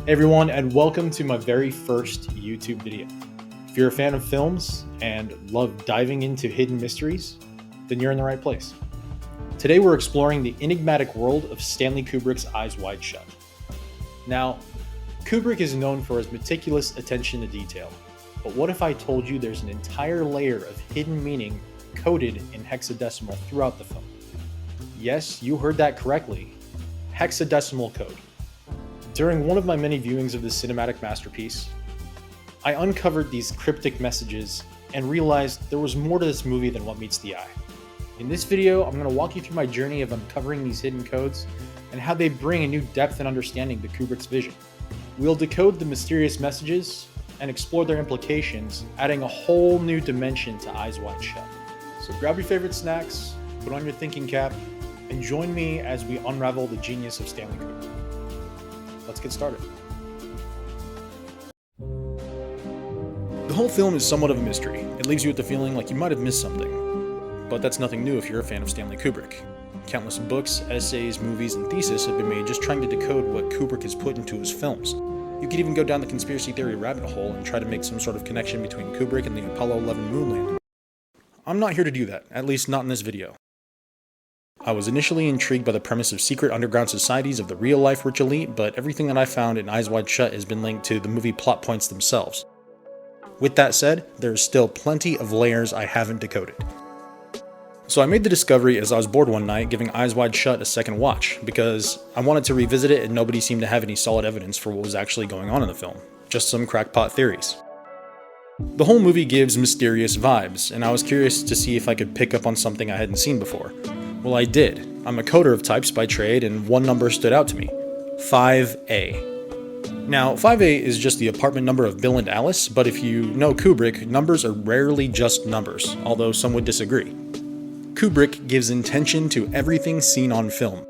Hey everyone, and welcome to my very first YouTube video. If you're a fan of films and love diving into hidden mysteries, then you're in the right place. Today we're exploring the enigmatic world of Stanley Kubrick's Eyes Wide Shut. Now, Kubrick is known for his meticulous attention to detail, but what if I told you there's an entire layer of hidden meaning coded in hexadecimal throughout the film? Yes, you heard that correctly. Hexadecimal code. During one of my many viewings of this cinematic masterpiece, I uncovered these cryptic messages and realized there was more to this movie than what meets the eye. In this video, I'm going to walk you through my journey of uncovering these hidden codes and how they bring a new depth and understanding to Kubrick's vision. We'll decode the mysterious messages and explore their implications, adding a whole new dimension to Eyes Wide Shut. So grab your favorite snacks, put on your thinking cap, and join me as we unravel the genius of Stanley Kubrick. Let's get started. The whole film is somewhat of a mystery. It leaves you with the feeling like you might have missed something. But that's nothing new if you're a fan of Stanley Kubrick. Countless books, essays, movies, and theses have been made just trying to decode what Kubrick has put into his films. You could even go down the conspiracy theory rabbit hole and try to make some sort of connection between Kubrick and the Apollo 11 moon landing. I'm not here to do that, at least not in this video. I was initially intrigued by the premise of secret underground societies of the real-life rich elite, but everything that I found in Eyes Wide Shut has been linked to the movie plot points themselves. With that said, there's still plenty of layers I haven't decoded. So I made the discovery as I was bored one night giving Eyes Wide Shut a second watch, because I wanted to revisit it and nobody seemed to have any solid evidence for what was actually going on in the film, just some crackpot theories. The whole movie gives mysterious vibes, and I was curious to see if I could pick up on something I hadn't seen before. Well, I did. I'm a coder of types by trade, and one number stood out to me. 5A. Now, 5A is just the apartment number of Bill and Alice, but if you know Kubrick, numbers are rarely just numbers, although some would disagree. Kubrick gives intention to everything seen on film.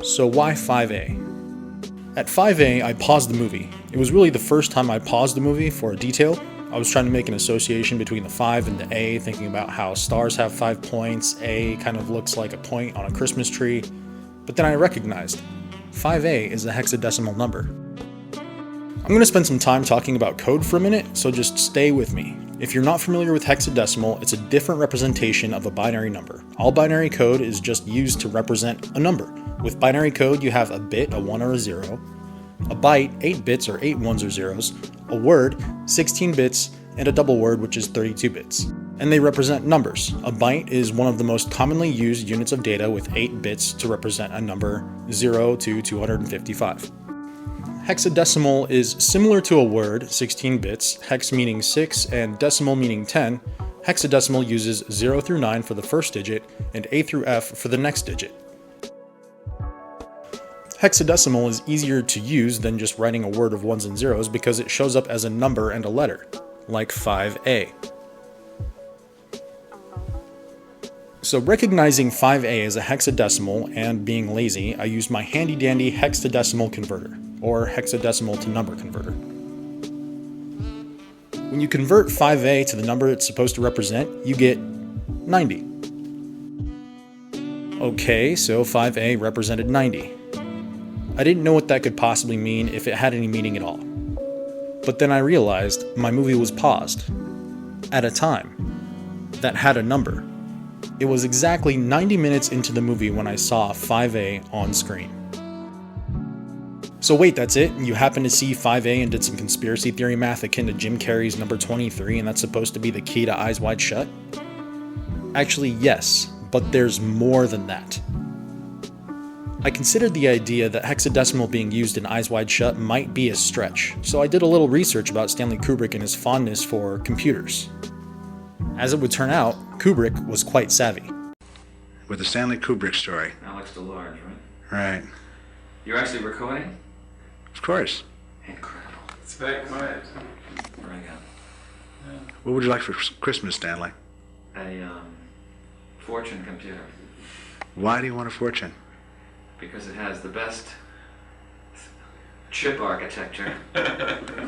So why 5A? At 5A, I paused the movie. It was really the first time I paused the movie for a detail. I was trying to make an association between the 5 and the A, thinking about how stars have 5 points, A kind of looks like a point on a Christmas tree. But then I recognized 5A is a hexadecimal number. I'm going to spend some time talking about code for a minute, so just stay with me. If you're not familiar with hexadecimal, it's a different representation of a binary number. All binary code is just used to represent a number. With binary code, you have a bit, a 1 or a 0, a byte, 8 bits or 8 ones or zeros, a word, 16 bits, and a double word, which is 32 bits. And they represent numbers. A byte is one of the most commonly used units of data with 8 bits to represent a number 0 to 255. Hexadecimal is similar to a word, 16 bits, hex meaning 6 and decimal meaning 10. Hexadecimal uses 0 through 9 for the first digit and A through F for the next digit. Hexadecimal is easier to use than just writing a word of ones and zeros because it shows up as a number and a letter, like 5A. So recognizing 5A as a hexadecimal and being lazy, I used my handy-dandy hexadecimal converter, or hexadecimal to number converter. When you convert 5A to the number it's supposed to represent, you get 90. Okay, so 5A represented 90. I didn't know what that could possibly mean if it had any meaning at all. But then I realized my movie was paused at a time that had a number. It was exactly 90 minutes into the movie when I saw 5A on screen. So wait, that's it? You happened to see 5A and did some conspiracy theory math akin to Jim Carrey's number 23 and that's supposed to be the key to Eyes Wide Shut? Actually, yes, but there's more than that. I considered the idea that hexadecimal being used in Eyes Wide Shut might be a stretch, so I did a little research about Stanley Kubrick and his fondness for computers. As it would turn out, Kubrick was quite savvy. With the Stanley Kubrick story. Alex DeLarge, right? Right. You're actually recording? Of course. Incredible. It's very quiet. Bring it. What would you like for Christmas, Stanley? A, Fortune computer. Why do you want a fortune? Because it has the best chip architecture.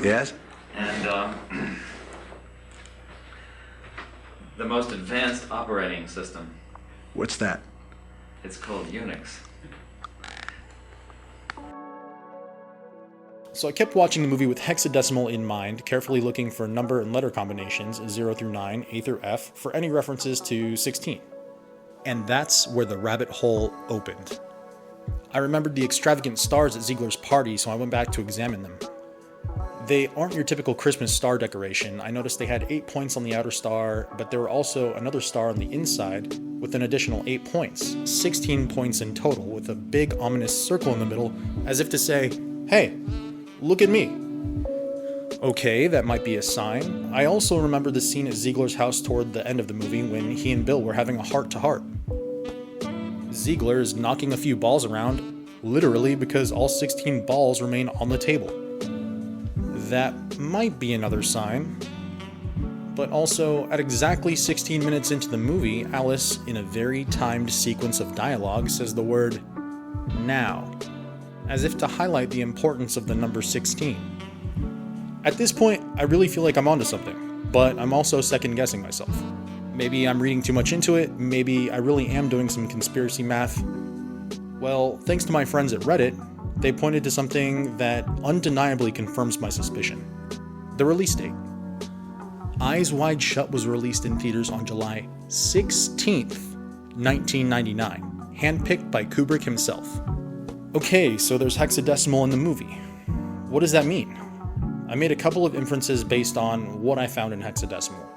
Yes? And, the most advanced operating system. What's that? It's called Unix. So I kept watching the movie with hexadecimal in mind, carefully looking for number and letter combinations, 0 through 9, A through F, for any references to 16. And that's where the rabbit hole opened. I remembered the extravagant stars at Ziegler's party, so I went back to examine them. They aren't your typical Christmas star decoration. I noticed they had 8 points on the outer star, but there were also another star on the inside with an additional 8 points, 16 points in total, with a big ominous circle in the middle, as if to say, hey, look at me. Okay, that might be a sign. I also remember the scene at Ziegler's house toward the end of the movie when he and Bill were having a heart-to-heart. Ziegler is knocking a few balls around, literally because all 16 balls remain on the table. That might be another sign. But also, at exactly 16 minutes into the movie, Alice, in a very timed sequence of dialogue, says the word, now, as if to highlight the importance of the number 16. At this point, I really feel like I'm onto something, but I'm also second-guessing myself. Maybe I'm reading too much into it, maybe I really am doing some conspiracy math. Well, thanks to my friends at Reddit, they pointed to something that undeniably confirms my suspicion. The release date. Eyes Wide Shut was released in theaters on July 16th, 1999, handpicked by Kubrick himself. Okay, so there's hexadecimal in the movie. What does that mean? I made a couple of inferences based on what I found in hexadecimal.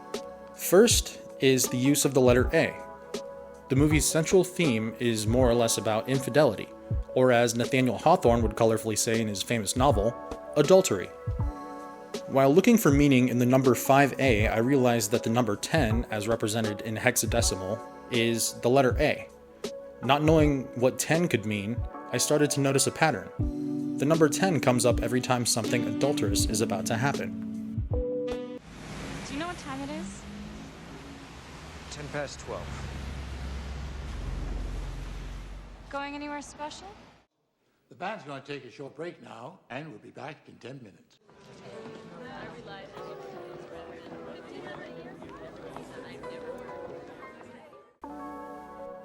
First is the use of the letter A. The movie's central theme is more or less about infidelity, or as Nathaniel Hawthorne would colorfully say in his famous novel, adultery. While looking for meaning in the number 5A, I realized that the number 10, as represented in hexadecimal, is the letter A. Not knowing what 10 could mean, I started to notice a pattern. The number 10 comes up every time something adulterous is about to happen. Do you know what time it is? 10 past 12. Going anywhere special? The band's going to take a short break now, and we'll be back in 10 minutes.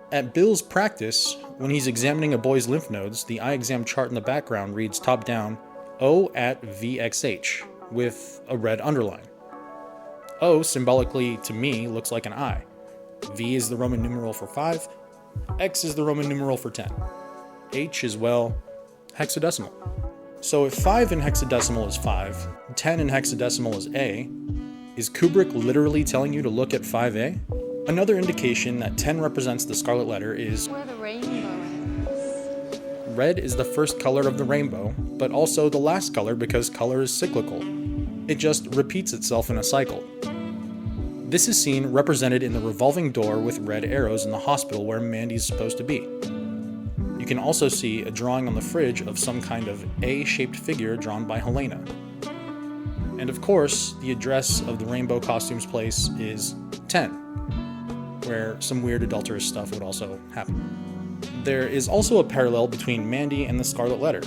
At Bill's practice, when he's examining a boy's lymph nodes, the eye exam chart in the background reads top down, O at VXH, with a red underline. O, symbolically to me, looks like an I. V is the Roman numeral for 5, X is the Roman numeral for 10. H is, well, hexadecimal. So if 5 in hexadecimal is 5, 10 in hexadecimal is A, is Kubrick literally telling you to look at 5A? Another indication that 10 represents the scarlet letter is Where the rainbow is. red is the first color of the rainbow, but also the last color because color is cyclical. It just repeats itself in a cycle. This is seen represented in the revolving door with red arrows in the hospital where Mandy's supposed to be. You can also see a drawing on the fridge of some kind of A-shaped figure drawn by Helena. And of course, the address of the Rainbow Costumes place is 10, where some weird adulterous stuff would also happen. There is also a parallel between Mandy and the Scarlet Letter.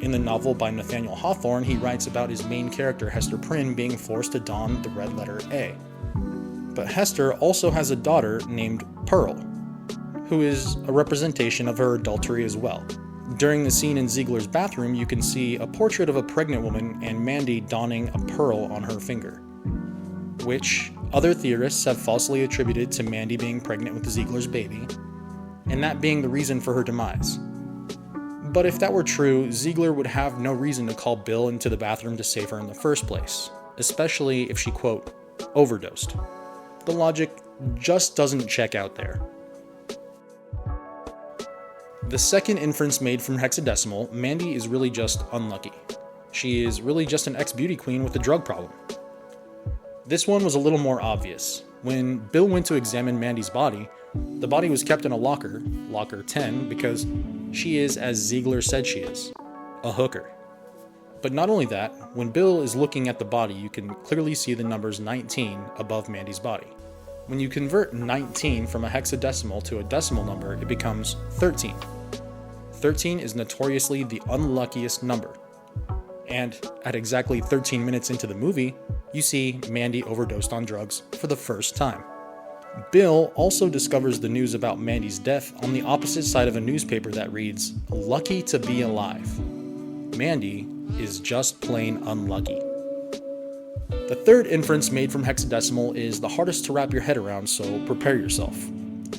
In the novel by Nathaniel Hawthorne, he writes about his main character Hester Prynne being forced to don the red letter A. But Hester also has a daughter named Pearl, who is a representation of her adultery as well. During the scene in Ziegler's bathroom, you can see a portrait of a pregnant woman and Mandy donning a pearl on her finger, which other theorists have falsely attributed to Mandy being pregnant with Ziegler's baby, and that being the reason for her demise. But if that were true, Ziegler would have no reason to call Bill into the bathroom to save her in the first place, especially if she, quote, overdosed. The logic just doesn't check out there. The second inference made from hexadecimal, Mandy is really just unlucky. She is really just an ex-beauty queen with a drug problem. This one was a little more obvious. When Bill went to examine Mandy's body, the body was kept in a locker, locker 10, because she is as Ziegler said she is, a hooker. But not only that, when Bill is looking at the body, you can clearly see the numbers 19 above Mandy's body. When you convert 19 from a hexadecimal to a decimal number, it becomes 13. 13 is notoriously the unluckiest number. And at exactly 13 minutes into the movie, you see Mandy overdosed on drugs for the first time. Bill also discovers the news about Mandy's death on the opposite side of a newspaper that reads, "Lucky to be alive." Mandy, is just plain unlucky. The third inference made from hexadecimal is the hardest to wrap your head around, so prepare yourself.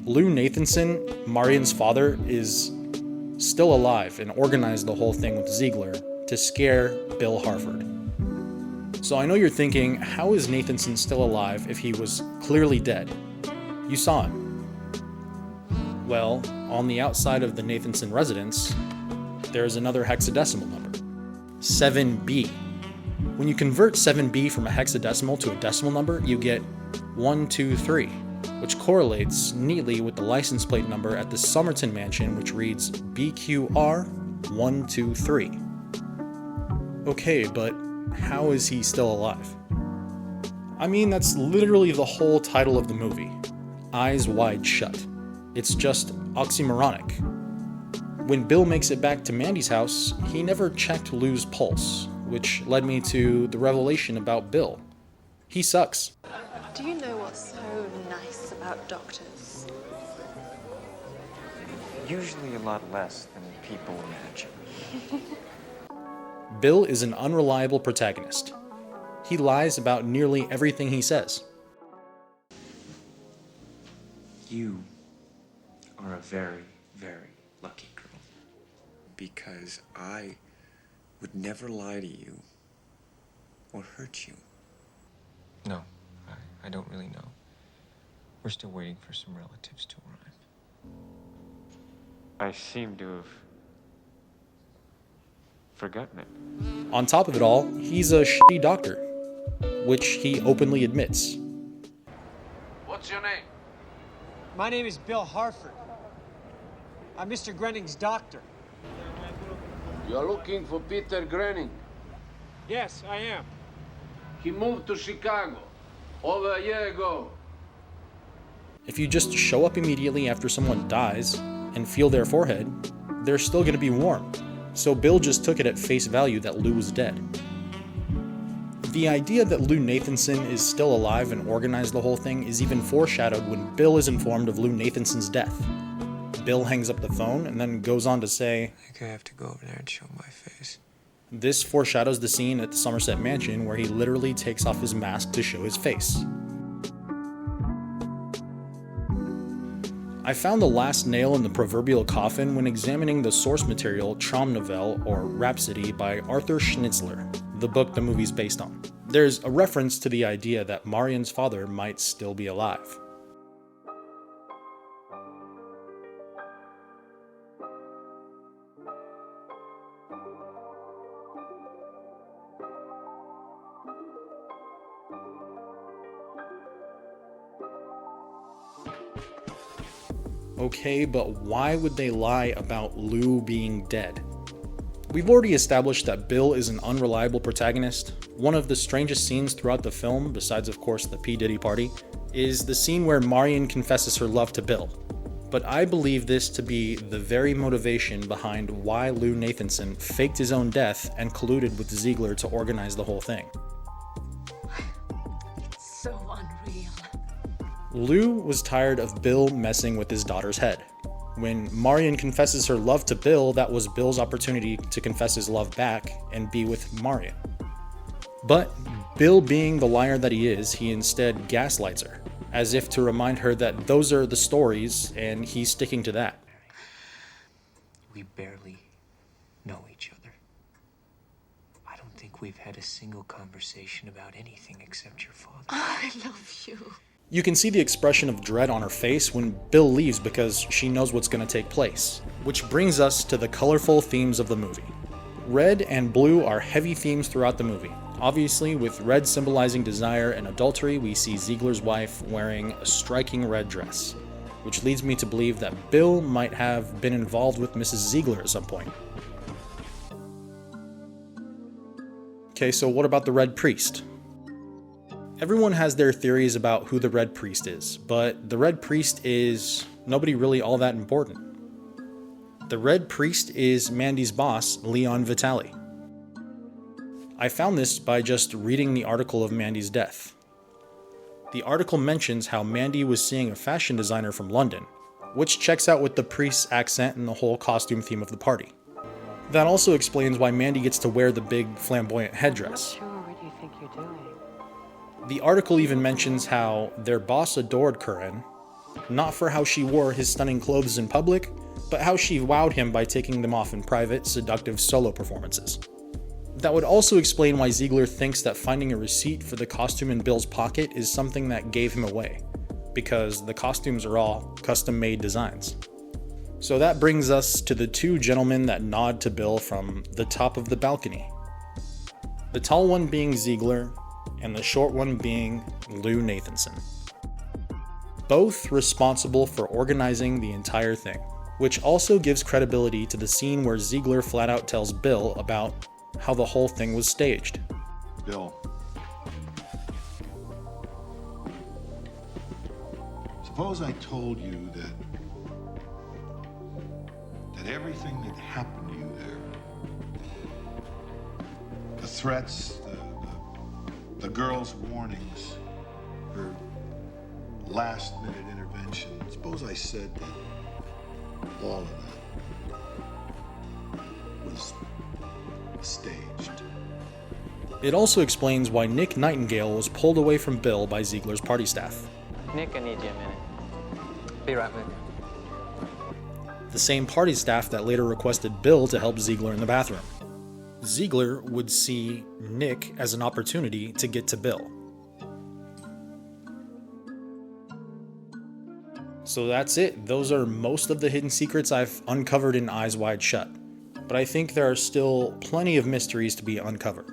Lou Nathanson, Marion's father, is still alive and organized the whole thing with Ziegler to scare Bill Harford. So I know you're thinking, how is Nathanson still alive if he was clearly dead? You saw him. Well, on the outside of the Nathanson residence, there's another hexadecimal number, 7B. When you convert 7B from a hexadecimal to a decimal number, you get 123, which correlates neatly with the license plate number at the Somerton mansion, which reads BQR 123. Okay, but how is he still alive? I mean, that's literally the whole title of the movie, Eyes Wide Shut. It's just oxymoronic. When Bill makes it back to Mandy's house, he never checked Lou's pulse, which led me to the revelation about Bill. He sucks. Do you know what's so nice about doctors? Usually a lot less than people imagine. Bill is an unreliable protagonist. He lies about nearly everything he says. You are a very, very lucky girl. Because I would never lie to you or hurt you. No, I don't really know. We're still waiting for some relatives to arrive. I seem to have forgotten it. On top of it all, he's a shitty doctor, which he openly admits. What's your name? My name is Bill Harford. I'm Mr. Grenning's doctor. You're looking for Peter Grenning. Yes, I am. He moved to Chicago over a year ago. If you just show up immediately after someone dies and feel their forehead, they're still going to be warm. So Bill just took it at face value that Lou was dead. The idea that Lou Nathanson is still alive and organized the whole thing is even foreshadowed when Bill is informed of Lou Nathanson's death. Bill hangs up the phone and then goes on to say, I think I have to go over there and show my face. This foreshadows the scene at the Somerset mansion where he literally takes off his mask to show his face. I found the last nail in the proverbial coffin when examining the source material Traum Novelle, or Rhapsody, by Arthur Schnitzler, the book the movie's based on. There's a reference to the idea that Marion's father might still be alive. Okay, but why would they lie about Lou being dead? We've already established that Bill is an unreliable protagonist. One of the strangest scenes throughout the film, besides of course the P. Diddy party, is the scene where Marion confesses her love to Bill. But I believe this to be the very motivation behind why Lou Nathanson faked his own death and colluded with Ziegler to organize the whole thing. It's so unreal. Lou was tired of Bill messing with his daughter's head. When Marion confesses her love to Bill, that was Bill's opportunity to confess his love back and be with Marion. But Bill, being the liar that he is, he instead gaslights her, as if to remind her that those are the stories and he's sticking to that. We barely know each other. I don't think we've had a single conversation about anything except your father. I love you. You can see the expression of dread on her face when Bill leaves because she knows what's going to take place. Which brings us to the colorful themes of the movie. Red and blue are heavy themes throughout the movie. Obviously, with red symbolizing desire and adultery, we see Ziegler's wife wearing a striking red dress, which leads me to believe that Bill might have been involved with Mrs. Ziegler at some point. Okay, so what about the Red Priest? Everyone has their theories about who the Red Priest is, but the Red Priest is nobody really all that important. The Red Priest is Mandy's boss, Leon Vitali. I found this by just reading the article of Mandy's death. The article mentions how Mandy was seeing a fashion designer from London, which checks out with the priest's accent and the whole costume theme of the party. That also explains why Mandy gets to wear the big flamboyant headdress. Sure, what do you think you're doing? The article even mentions how their boss adored Curran, not for how she wore his stunning clothes in public, but how she wowed him by taking them off in private, seductive solo performances. That would also explain why Ziegler thinks that finding a receipt for the costume in Bill's pocket is something that gave him away, because the costumes are all custom-made designs. So that brings us to the two gentlemen that nod to Bill from the top of the balcony. The tall one being Ziegler, and the short one being Lou Nathanson. Both responsible for organizing the entire thing, which also gives credibility to the scene where Ziegler flat out tells Bill about how the whole thing was staged. Bill, suppose I told you that everything that happened to you there, the threats, the girl's warnings, her last-minute intervention, suppose I said that all of that was staged. It also explains why Nick Nightingale was pulled away from Bill by Ziegler's party staff. Nick, I need you a minute. Be right with you. The same party staff that later requested Bill to help Ziegler in the bathroom. Ziegler would see Nick as an opportunity to get to Bill. So that's it. Those are most of the hidden secrets I've uncovered in Eyes Wide Shut. But I think there are still plenty of mysteries to be uncovered.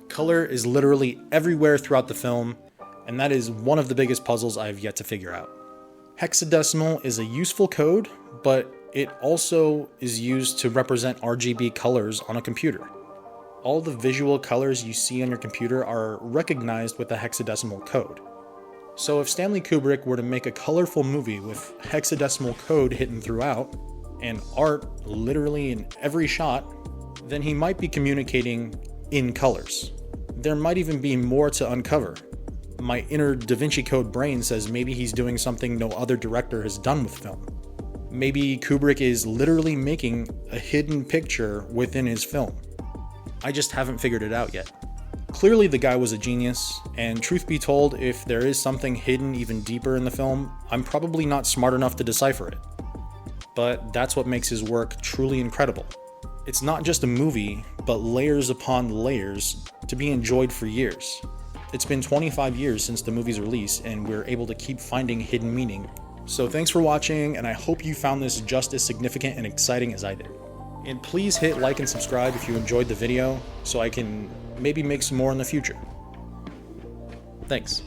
Color is literally everywhere throughout the film, and that is one of the biggest puzzles I've yet to figure out. Hexadecimal is a useful code, but it also is used to represent RGB colors on a computer. All the visual colors you see on your computer are recognized with the hexadecimal code. So if Stanley Kubrick were to make a colorful movie with hexadecimal code hidden throughout, and art literally in every shot, then he might be communicating in colors. There might even be more to uncover. My inner Da Vinci Code brain says maybe he's doing something no other director has done with film. Maybe Kubrick is literally making a hidden picture within his film. I just haven't figured it out yet. Clearly the guy was a genius, and truth be told, if there is something hidden even deeper in the film, I'm probably not smart enough to decipher it. But that's what makes his work truly incredible. It's not just a movie, but layers upon layers to be enjoyed for years. It's been 25 years since the movie's release, and we're able to keep finding hidden meaning. So thanks for watching, and I hope you found this just as significant and exciting as I did. And please hit like and subscribe if you enjoyed the video, so I can maybe make some more in the future. Thanks.